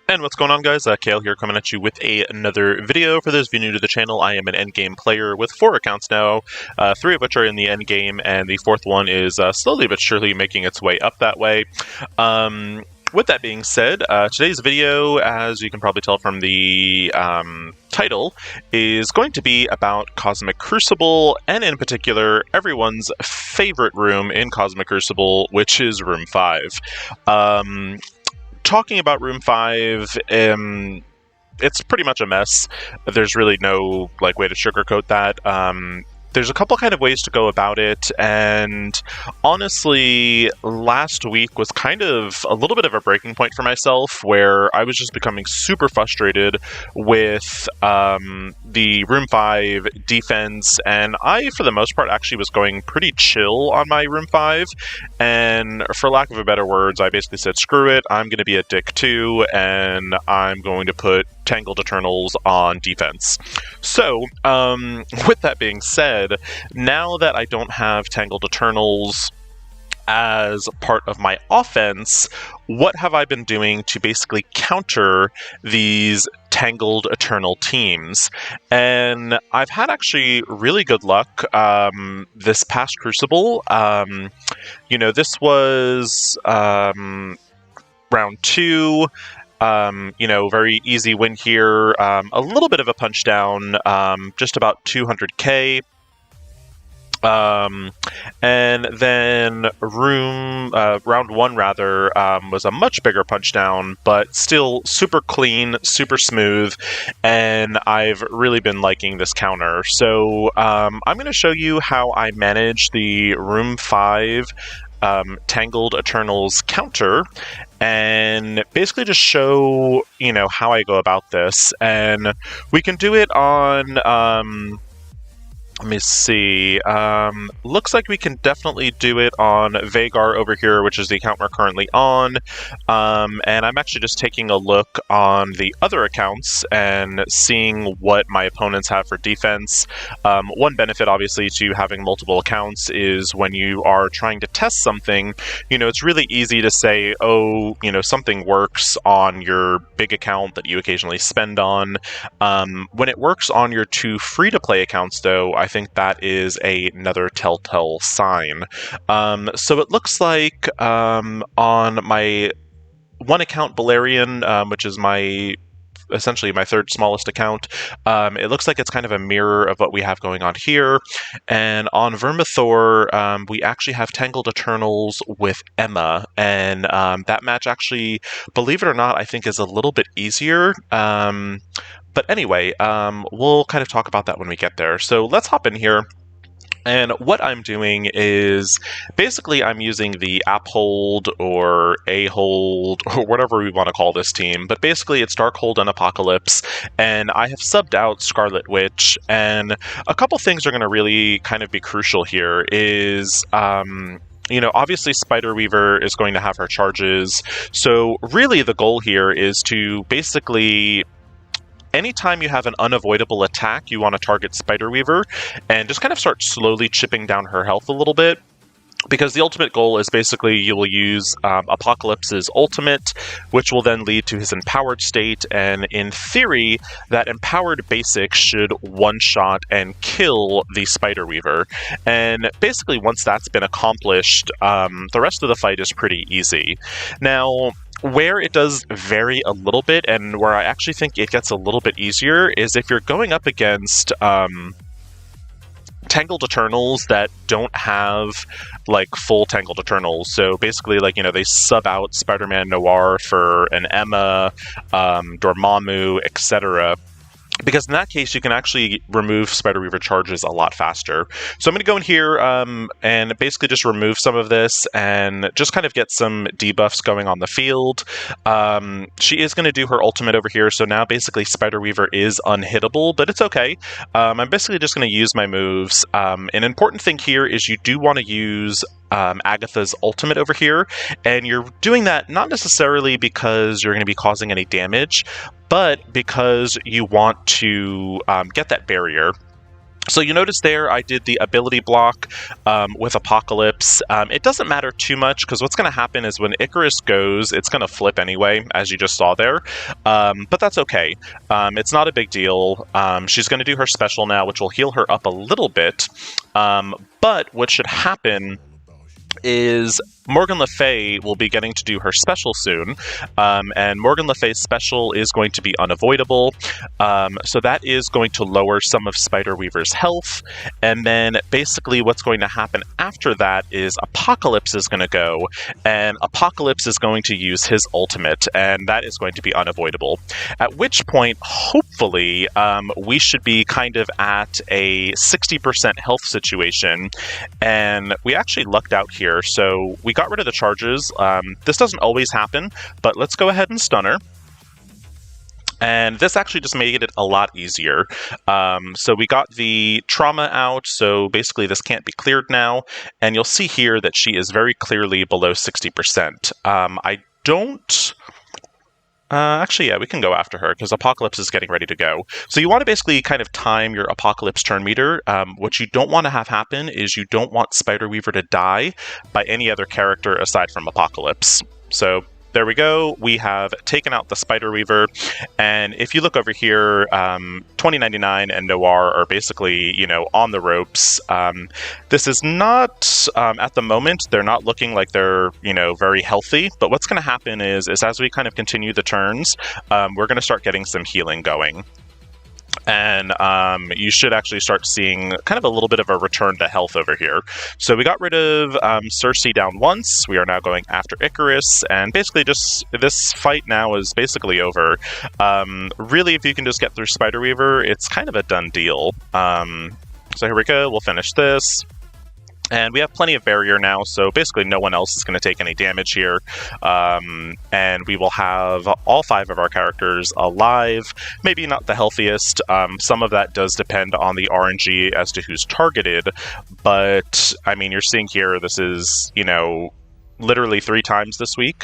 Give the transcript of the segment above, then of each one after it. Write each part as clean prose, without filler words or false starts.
And what's going on, guys? Kale here, coming at you with another video. For those of you new to the channel, I am an endgame player with 4 accounts now, 3 of which are in the endgame, and the 4th one is slowly but surely making its way up that way. With that being said, today's video, as you can probably tell from the title, is going to be about Cosmic Crucible, and in particular, everyone's favorite room in Cosmic Crucible, which is Room 5. Talking about Room 5, it's pretty much a mess. There's really no way to sugarcoat that. There's a couple kind of ways to go about it, and honestly, last week was kind of a little bit of a breaking point for myself, where I was just becoming super frustrated with the Room 5 defense, and I, for the most part, actually was going pretty chill on my Room 5, and for lack of better words, I basically said, screw it, I'm going to be a dick too, and I'm going to put Tangled Eternals on defense. So, with that being said, now that I don't have Tangled Eternals as part of my offense, what have I been doing to basically counter these Tangled Eternal teams? And I've had actually really good luck this past Crucible. This was round 2. Very easy win here. A little bit of a punch down, just about 200k. And then round 1 rather, was a much bigger punch down, but still super clean, super smooth, and I've really been liking this counter. So I'm going to show you how I manage the Room 5 Tangled Eternals counter, and basically just show, how I go about this. And we can do it on, let me see. Looks like we can definitely do it on Vagar over here, which is the account we're currently on. And I'm actually just taking a look on the other accounts and seeing what my opponents have for defense. One benefit, obviously, to having multiple accounts is when you are trying to test something, it's really easy to say, oh, something works on your big account that you occasionally spend on. When it works on your 2 free-to-play accounts, though, I think that is another telltale sign. So it looks like on my one account, Balerion, which is essentially my 3rd smallest account, it looks like it's kind of a mirror of what we have going on here. And on Vermithor, we actually have Tangled Eternals with Emma, and that match actually, believe it or not, I think is a little bit easier. But anyway, we'll kind of talk about that when we get there. So let's hop in here. And what I'm doing is, basically I'm using the App-Hold or A-Hold or whatever we want to call this team, but basically it's Darkhold and Apocalypse, and I have subbed out Scarlet Witch, and a couple things are going to really kind of be crucial here is, obviously Spider Weaver is going to have her charges, so really the goal here is to basically, anytime you have an unavoidable attack, you want to target Spider Weaver and just kind of start slowly chipping down her health a little bit. Because the ultimate goal is basically you will use Apocalypse's ultimate, which will then lead to his empowered state, and in theory, that empowered basic should one-shot and kill the Spider Weaver. And basically, once that's been accomplished, the rest of the fight is pretty easy. Now, where it does vary a little bit, and where I actually think it gets a little bit easier, is if you're going up against Tangled Eternals that don't have full Tangled Eternals. So basically, they sub out Spider-Man Noir for an Emma, Dormammu, etc. Because in that case, you can actually remove Spider Weaver charges a lot faster. So I'm going to go in here and basically just remove some of this and just kind of get some debuffs going on the field. She is going to do her ultimate over here, so now basically Spider Weaver is unhittable, but it's okay. I'm basically just going to use my moves. An important thing here is you do want to use Agatha's ultimate over here, and you're doing that not necessarily because you're going to be causing any damage, but because you want to get that barrier. So you notice there I did the ability block with Apocalypse. It doesn't matter too much because what's going to happen is when Icarus goes, it's going to flip anyway, as you just saw there. But that's okay. It's not a big deal. She's going to do her special now, which will heal her up a little bit. But what should happen is Morgan Le Fay will be getting to do her special soon, and Morgan Le Fay's special is going to be unavoidable, so that is going to lower some of Spider-Weaver's health, and then basically what's going to happen after that is Apocalypse is going to go, and Apocalypse is going to use his ultimate, and that is going to be unavoidable, at which point, hopefully, we should be kind of at a 60% health situation, and we actually lucked out here, so we got rid of the charges. This doesn't always happen, but let's go ahead and stun her. And this actually just made it a lot easier. So we got the trauma out, so basically this can't be cleared now. And you'll see here that she is very clearly below 60%. I don't... actually, yeah, we can go after her, because Apocalypse is getting ready to go. So you want to basically kind of time your Apocalypse turn meter. What you don't want to have happen is you don't want Spider-Weaver to die by any other character aside from Apocalypse. So there we go. We have taken out the Spider-Weaver, and if you look over here, 2099 and Noir are basically, on the ropes. This is not, at the moment, they're not looking like they're, very healthy, but what's going to happen is as we kind of continue the turns, we're going to start getting some healing going. And you should actually start seeing kind of a little bit of a return to health over here. So we got rid of Cersei down once. We are now going after Icarus, and basically just this fight now is basically over. Really, if you can just get through Spider-Weaver, it's kind of a done deal. So here we go. We'll finish this. And we have plenty of barrier now, so basically no one else is going to take any damage here. And we will have all 5 of our characters alive. Maybe not the healthiest. Some of that does depend on the RNG as to who's targeted. But, I mean, you're seeing here, this is, literally 3 times this week.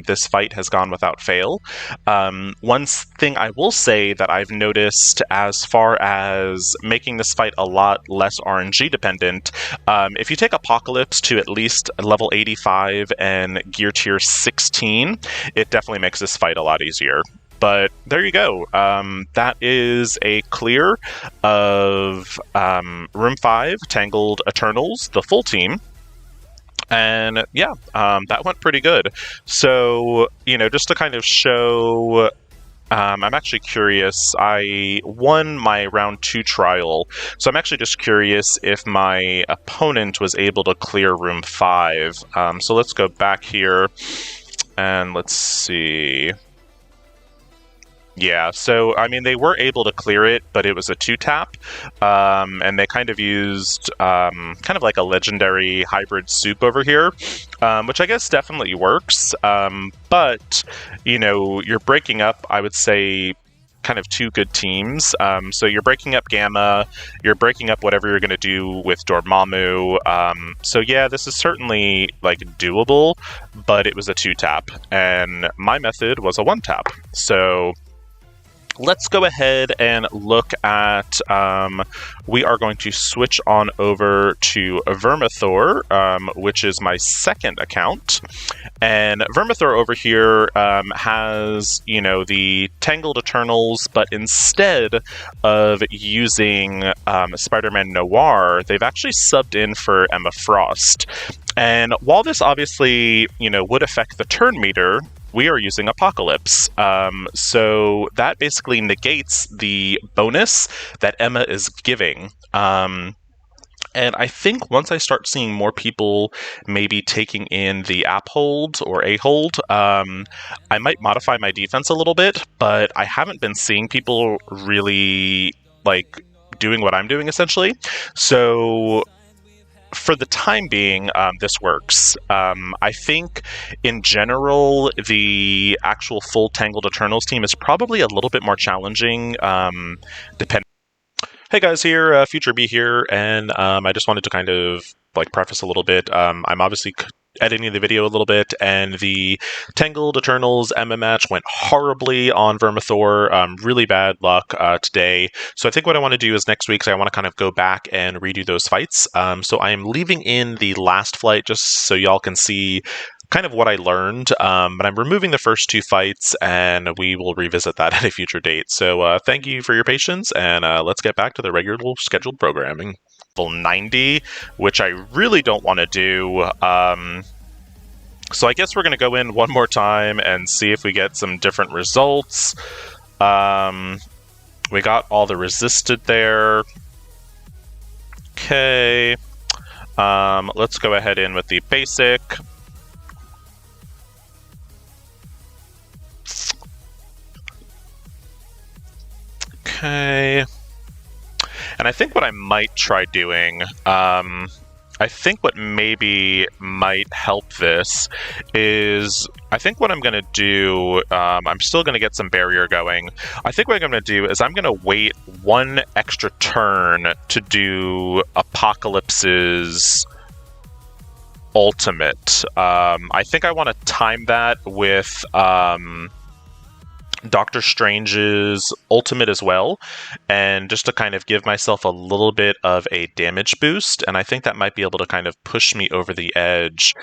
This fight has gone without fail. One thing I will say that I've noticed as far as making this fight a lot less RNG dependent, if you take Apocalypse to at least level 85 and gear tier 16, it definitely makes this fight a lot easier. But there you go. That is a clear of Room 5, Tangled Eternals, the full team. And yeah, that went pretty good. So, just to kind of show, I'm actually curious. I won my round 2 trial, so I'm actually just curious if my opponent was able to clear room 5. So let's go back here, and let's see. Yeah, so, I mean, they were able to clear it, but it was a 2-tap, and they kind of used kind of like a legendary hybrid soup over here, which I guess definitely works, but, you're breaking up, I would say, kind of 2 good teams. So you're breaking up Gamma, you're breaking up whatever you're going to do with Dormammu. So yeah, this is certainly, doable, but it was a 2-tap, and my method was a 1-tap, so... Let's go ahead and look at, we are going to switch on over to Vermithor, which is my second account. And Vermithor over here has, the Tangled Eternals, but instead of using Spider-Man Noir, they've actually subbed in for Emma Frost. And while this obviously, would affect the turn meter, we are using Apocalypse. So that basically negates the bonus that Emma is giving. And I think once I start seeing more people maybe taking in the app hold or a hold, I might modify my defense a little bit, but I haven't been seeing people really doing what I'm doing essentially. So for the time being, this works. I think, in general, the actual full Tangled Eternals team is probably a little bit more challenging, depending. Hey guys, here, Future B here, and I just wanted to kind of preface a little bit. I'm obviously editing the video a little bit, and the Tangled Eternals MM match went horribly on Vermithor. Really bad luck today. So I think what I want to do is next week, I want to kind of go back and redo those fights. So I am leaving in the last flight just so y'all can see kind of what I learned, but I'm removing the first 2 fights, and we will revisit that at a future date. So thank you for your patience, and let's get back to the regular scheduled programming. Level 90, which I really don't want to do. So I guess we're going to go in one more time and see if we get some different results. We got all the resisted there. Okay. Let's go ahead in with the basic. Okay. And I think what I might try doing, I think what maybe might help this is, I think what I'm going to do, I'm still going to get some barrier going. I think what I'm going to do is I'm going to wait 1 extra turn to do Apocalypse's ultimate. I think I want to time that with Doctor Strange's ultimate as well, and just to kind of give myself a little bit of a damage boost, and I think that might be able to kind of push me over the edge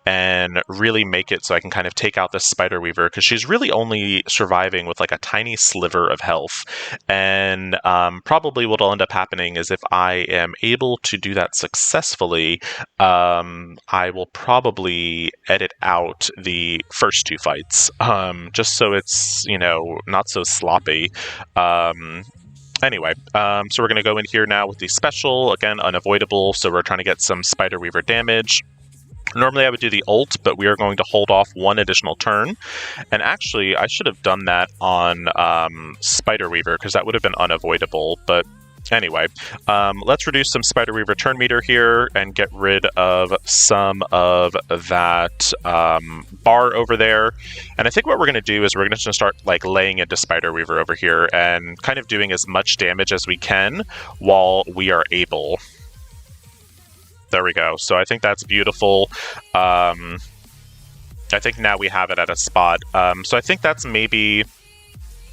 and really make it so I can kind of take out this Spider Weaver, because she's really only surviving with like a tiny sliver of health, and probably what will end up happening is if I am able to do that successfully, I will probably edit out the first 2 fights, just so it's, not so sloppy. Anyway, so we're going to go in here now with the special, again, unavoidable, so we're trying to get some Spider Weaver damage. Normally I would do the ult, but we are going to hold off 1 additional turn. And actually, I should have done that on Spider Weaver, because that would have been unavoidable, but anyway, let's reduce some Spider Weaver turn meter here and get rid of some of that bar over there. And I think what we're going to do is we're going to start like laying into Spider Weaver over here and kind of doing as much damage as we can while we are able. There we go. So I think that's beautiful. I think now we have it at a spot. So I think that's maybe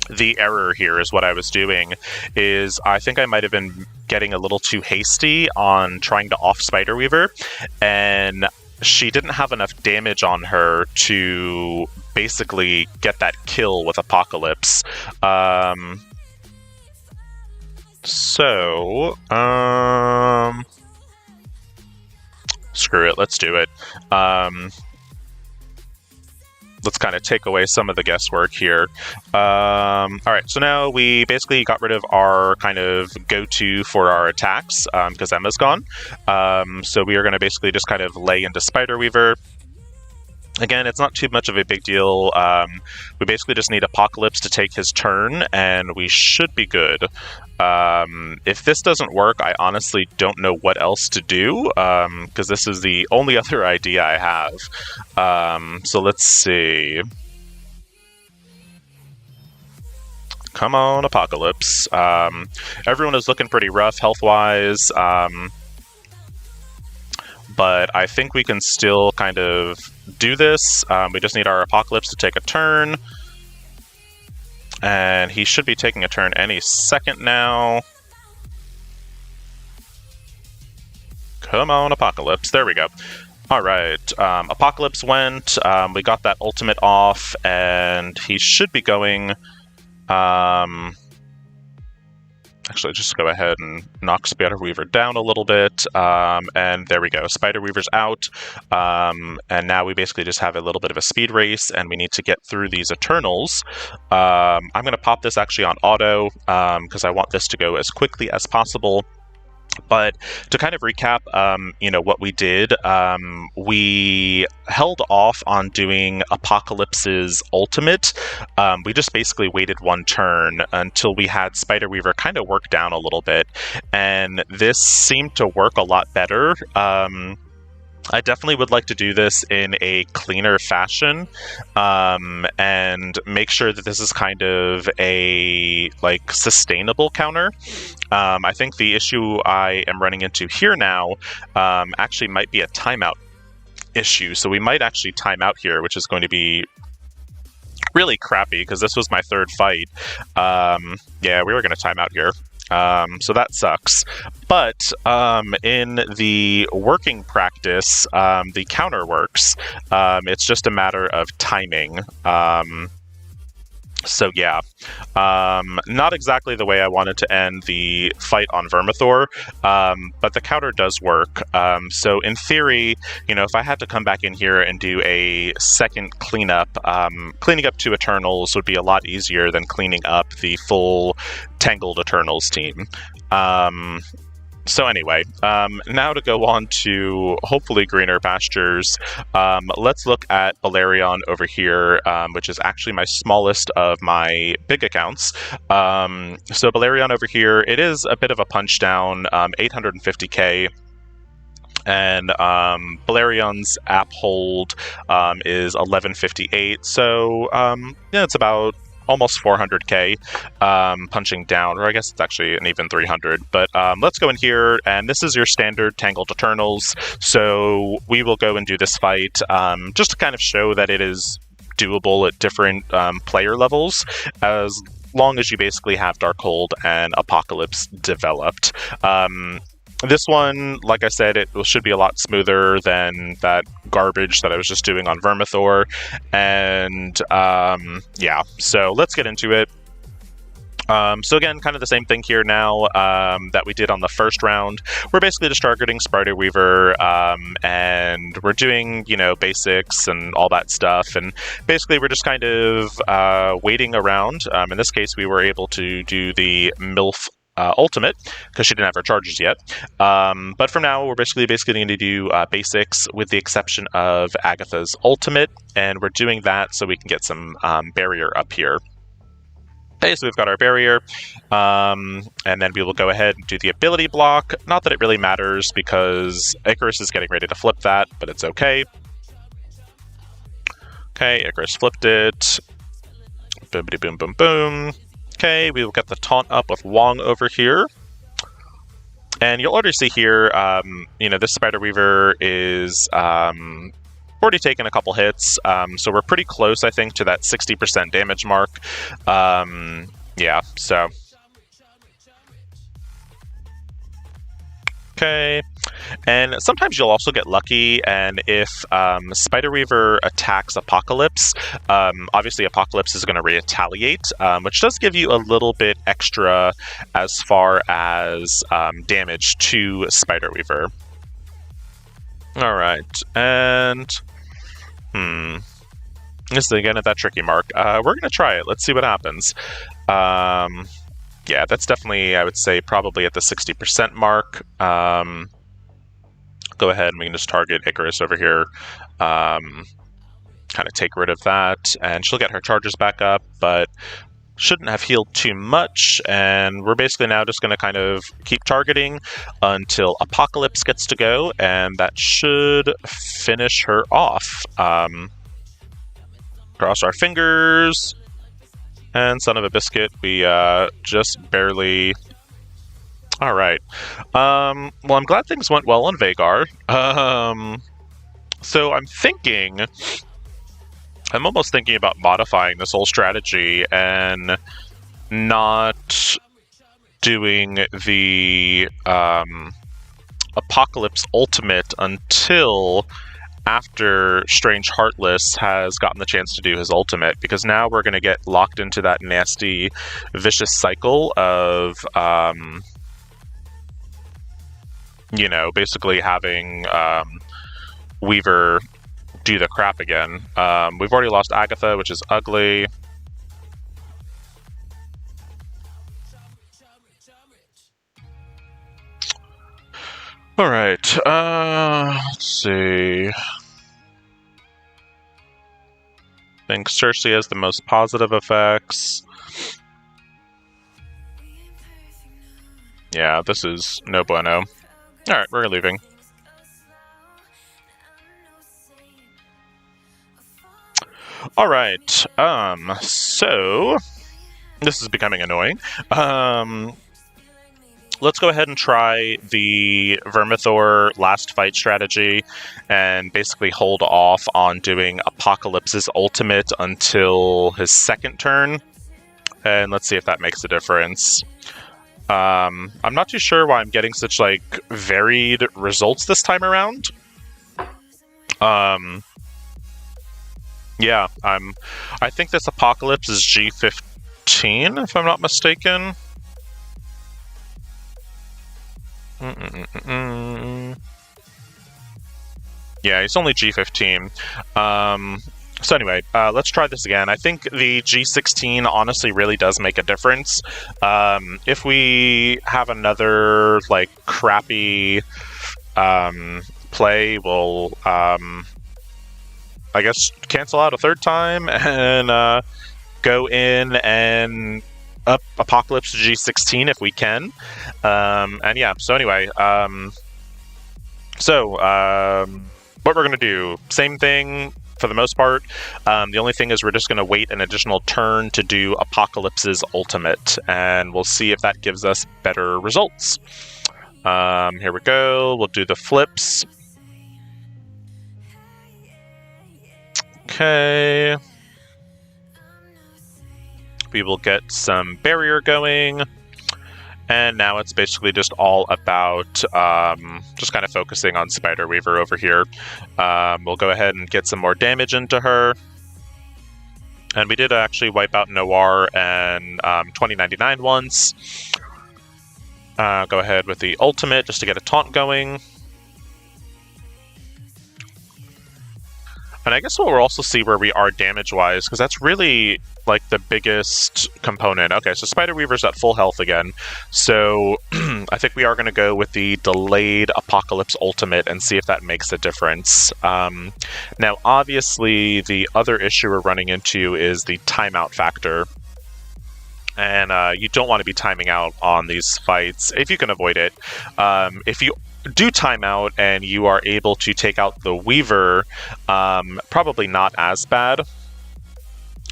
the error here is what I was doing, is I think I might have been getting a little too hasty on trying to off Spider Weaver, and she didn't have enough damage on her to basically get that kill with Apocalypse. Screw it, let's do it. Let's kind of take away some of the guesswork here. Alright, so now we basically got rid of our kind of go-to for our attacks, because Emma's gone. So we are going to basically just kind of lay into Spider Weaver. Again, it's not too much of a big deal. We basically just need Apocalypse to take his turn, and we should be good. If this doesn't work, I honestly don't know what else to do, because this is the only other idea I have. So let's see. Come on, Apocalypse. Everyone is looking pretty rough health-wise, but I think we can still kind of do this. We just need our Apocalypse to take a turn. And he should be taking a turn any second now. Come on, Apocalypse. There we go. Alright, Apocalypse went. We got that ultimate off, and he should be going... Actually, just go ahead and knock Spider Weaver down a little bit, and there we go. Spider Weaver's out, and now we basically just have a little bit of a speed race, and we need to get through these Eternals. I'm going to pop this actually on auto, because I want this to go as quickly as possible. But to kind of recap, what we did, we held off on doing Apocalypse's ultimate. We just basically waited 1 turn until we had Spider Weaver kind of work down a little bit, and this seemed to work a lot better. I definitely would like to do this in a cleaner fashion, and make sure that this is kind of a sustainable counter. I think the issue I am running into here now actually might be a timeout issue. So we might actually time out here, which is going to be really crappy because this was my third fight. Yeah, we were going to time out here. So that sucks. But in the working practice, the counter works. It's just a matter of timing. So yeah, not exactly the way I wanted to end the fight on Vermithor, but the counter does work. So in theory, you know, if I had to come back in here and do a second cleanup, cleaning up 2 Eternals would be a lot easier than cleaning up the full Tangled Eternals team. So anyway, now to go on to hopefully greener pastures, let's look at Balerion over here, which is actually my smallest of my big accounts. So Balerion over here, it is a bit of a punch down, 850k. And Balerion's app hold is 1158, so yeah, it's about almost 400k punching down, or I guess it's actually an even 300. But let's go in here, and this is your standard Tangled Eternals. So we will go and do this fight just to kind of show that it is doable at different player levels, as long as you basically have Darkhold and Apocalypse developed. This one, like I said, it should be a lot smoother than that garbage that I was just doing on Vermithor. And yeah, so let's get into it. So again, kind of the same thing here now that we did on the first round. We're basically just targeting Spider Weaver, and we're doing, you know, basics and all that stuff. And basically we're just kind of waiting around. In this case, we were able to do the MILF ultimate because she didn't have her charges yet, but for now we're basically going to do basics with the exception of Agatha's ultimate, and we're doing that so we can get some barrier up here. Okay, so we've got our barrier, and then we will go ahead and do the ability block. Not that it really matters because Icarus is getting ready to flip that, but it's okay. Okay, Icarus flipped it. Boomity boom boom boom. Okay, we will get the taunt up with Wong over here. And you'll already see here, you know, this Spider Weaver is already taken a couple hits, so we're pretty close, I think, to that 60% damage mark. Yeah, so. Okay, and sometimes you'll also get lucky, and if Spider Weaver attacks Apocalypse, obviously Apocalypse is going to retaliate, which does give you a little bit extra as far as damage to Spider Weaver. Alright, and this is again at that tricky mark. We're going to try it. Let's see what happens. Yeah, that's definitely, I would say, probably at the 60% mark. Go ahead and we can just target Icarus over here. Kind of take rid of that, and she'll get her charges back up, but shouldn't have healed too much. And we're basically now just going to kind of keep targeting until Apocalypse gets to go, and that should finish her off. Cross our fingers. And son of a biscuit, we just barely... Alright. Well, I'm glad things went well on Vhagar. So I'm almost thinking about modifying this whole strategy and not doing the Apocalypse ultimate until after Strange Heartless has gotten the chance to do his ultimate, because now we're going to get locked into that nasty, vicious cycle of, you know, basically having Weaver do the crap again. We've already lost Agatha, which is ugly. Alright, let's see. I think Cersei has the most positive effects. Yeah, this is no bueno. Alright, we're leaving. Alright, so... This is becoming annoying. let's go ahead and try the Vermithor last fight strategy and basically hold off on doing Apocalypse's ultimate until his second turn. And let's see if that makes a difference. I'm not too sure why I'm getting such, like, varied results this time around. Yeah, I think this Apocalypse is G15, if I'm not mistaken. Yeah, he's only G15. So anyway, let's try this again. I think the G16 honestly really does make a difference. If we have another, like, crappy play, we'll, I guess, cancel out a third time and go in and up Apocalypse to G16 if we can. And yeah, so anyway, what we're going to do, same thing for the most part. The only thing is we're just going to wait an additional turn to do Apocalypse's ultimate, and we'll see if that gives us better results. Here we go. We'll do the flips. Okay. We will get some barrier going. And now it's basically just all about just kind of focusing on Spider Weaver over here. We'll go ahead and get some more damage into her. And we did actually wipe out Noir and 2099 once. Go ahead with the ultimate just to get a taunt going. And I guess we'll also see where we are damage-wise, because that's really, like, the biggest component. Okay, so Spider Weaver's at full health again. So I think we are going to go with the delayed Apocalypse ultimate and see if that makes a difference. Now, obviously, the other issue we're running into is the timeout factor. And you don't want to be timing out on these fights if you can avoid it. If you do timeout and you are able to take out the Weaver, probably not as bad.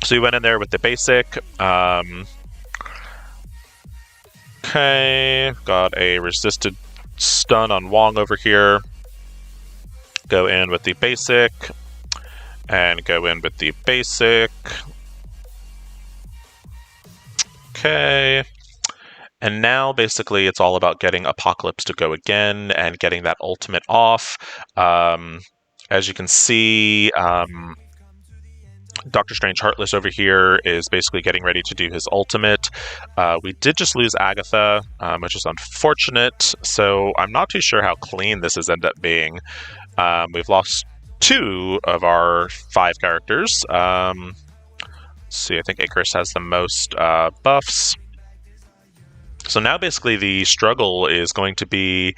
So we went in there with the basic. Okay, got a resisted stun on Wong over here. Go in with the basic, and go in with the basic. Okay. And now, basically, it's all about getting Apocalypse to go again and getting that ultimate off. As you can see, Doctor Strange Heartless over here is basically getting ready to do his ultimate. We did just lose Agatha, which is unfortunate, so I'm not too sure how clean this has ended up being. We've lost 2 of our 5 characters. Let's see, I think Icarus has the most buffs. So now basically the struggle is going to be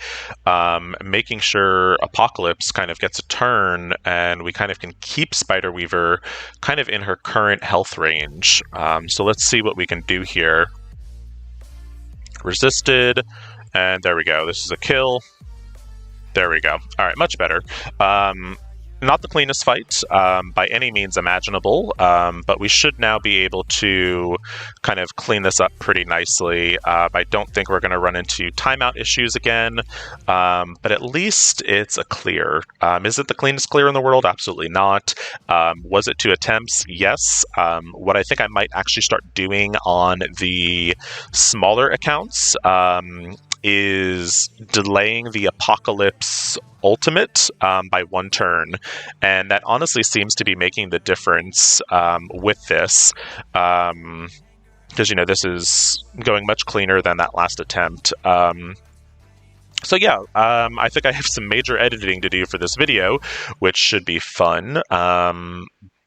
making sure Apocalypse kind of gets a turn and we kind of can keep Spider Weaver kind of in her current health range. So let's see what we can do here. Resisted, and there we go. This is a kill. There we go. All right, much better. Not the cleanest fight by any means imaginable, but we should now be able to kind of clean this up pretty nicely. I don't think we're going to run into timeout issues again, but at least it's a clear. Is it the cleanest clear in the world? Absolutely not. Was it 2 attempts? Yes. What I think I might actually start doing on the smaller accounts is delaying the Apocalypse ultimate by 1 turn, and that honestly seems to be making the difference with this, because this is going much cleaner than that last attempt. So yeah, I think I have some major editing to do for this video, which should be fun.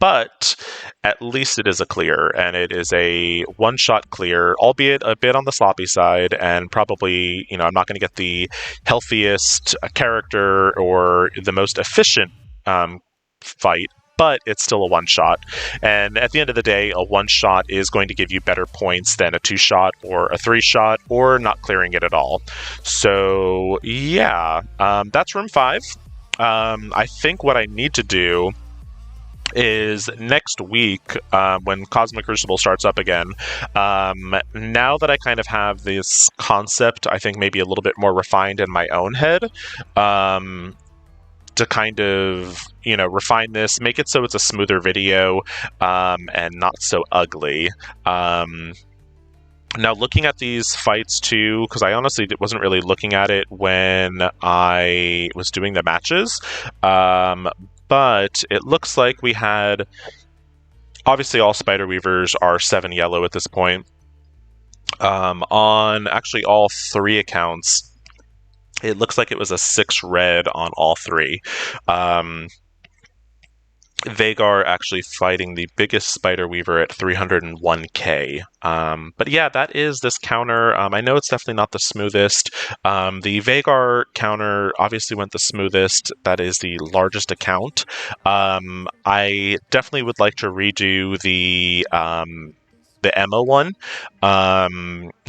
But at least it is a clear, and it is a one-shot clear, albeit a bit on the sloppy side, and probably, I'm not going to get the healthiest character or the most efficient fight, but it's still a one-shot. And at the end of the day, a one-shot is going to give you better points than a 2-shot or a 3-shot or not clearing it at all. So yeah, that's room 5. I think what I need to do is next week when Cosmic Crucible starts up again. Now that I kind of have this concept, I think maybe a little bit more refined in my own head, to kind of, refine this, make it so it's a smoother video, and not so ugly. Now, looking at these fights too, because I honestly wasn't really looking at it when I was doing the matches, but it looks like we had, obviously all Spider Weavers are 7 yellow at this point. On actually all 3 accounts, it looks like it was a 6 red on all 3. Vagar actually fighting the biggest Spider Weaver at 301k. But yeah, that is this counter. I know it's definitely not the smoothest. The Vagar counter obviously went the smoothest. That is the largest account. I definitely would like to redo the Emma one,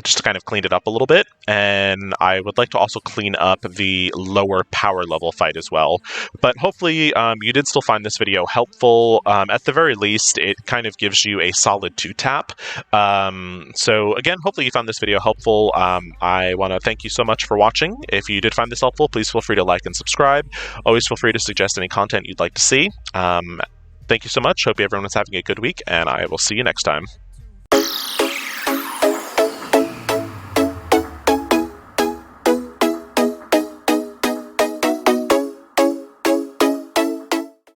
just to kind of clean it up a little bit. And I would like to also clean up the lower power level fight as well. But hopefully you did still find this video helpful. At the very least, it kind of gives you a solid 2-tap. So again, hopefully you found this video helpful. I want to thank you so much for watching. If you did find this helpful, please feel free to like and subscribe. Always feel free to suggest any content you'd like to see. Thank you so much. Hope everyone is having a good week, and I will see you next time.